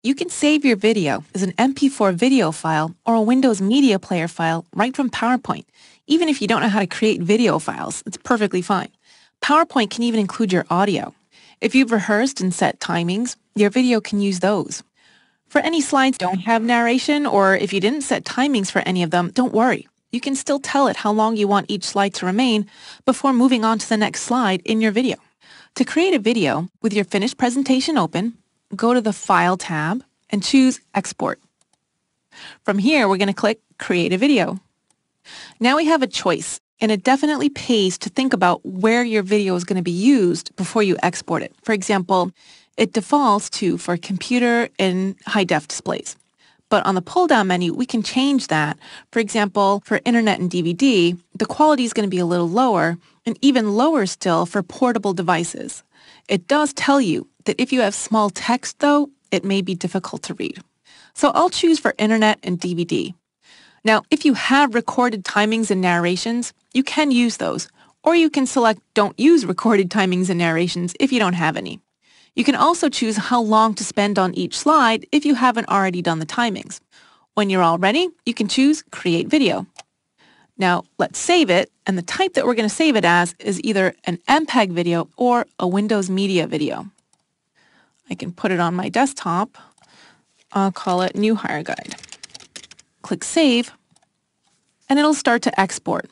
You can save your video as an MP4 video file or a Windows Media Player file right from PowerPoint. Even if you don't know how to create video files, it's perfectly fine. PowerPoint can even include your audio. If you've rehearsed and set timings, your video can use those. For any slides that don't have narration, or if you didn't set timings for any of them, don't worry. You can still tell it how long you want each slide to remain before moving on to the next slide in your video. To create a video with your finished presentation open, go to the File tab and choose Export. From here, we're going to click Create a Video. Now we have a choice, and it definitely pays to think about where your video is going to be used before you export it. For example, it defaults to for computer and high-def displays. But on the pull-down menu, we can change that. For example, for internet and DVD, the quality is going to be a little lower, and even lower still for portable devices. It does tell you that if you have small text, though, it may be difficult to read. So I'll choose for internet and DVD. Now, if you have recorded timings and narrations, you can use those, or you can select Don't Use Recorded Timings and Narrations if you don't have any. You can also choose how long to spend on each slide if you haven't already done the timings. When you're all ready, you can choose Create Video. Now, let's save it, and the type that we're going to save it as is either an MPEG video or a Windows Media video. I can put it on my desktop. I'll call it New Hire Guide. Click Save, and it'll start to export.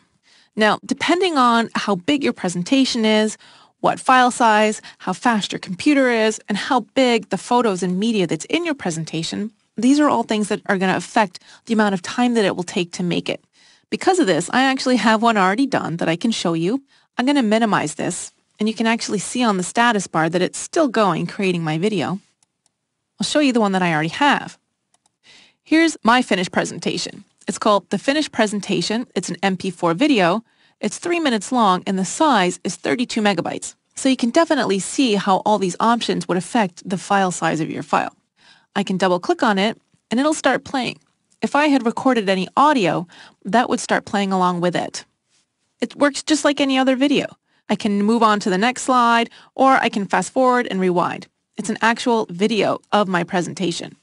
Now, depending on how big your presentation is, what file size, how fast your computer is, and how big the photos and media that's in your presentation, these are all things that are going to affect the amount of time that it will take to make it. Because of this, I actually have one already done that I can show you. I'm going to minimize this, and you can actually see on the status bar that it's still going, creating my video. I'll show you the one that I already have. Here's my finished presentation. It's called The Finished Presentation. It's an MP4 video. It's 3 minutes long, and the size is 32 megabytes. So you can definitely see how all these options would affect the file size of your file. I can double-click on it, and it'll start playing. If I had recorded any audio, that would start playing along with it. It works just like any other video. I can move on to the next slide, or I can fast forward and rewind. It's an actual video of my presentation.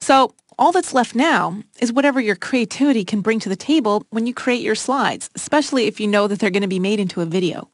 So all that's left now is whatever your creativity can bring to the table when you create your slides, especially if you know that they're going to be made into a video.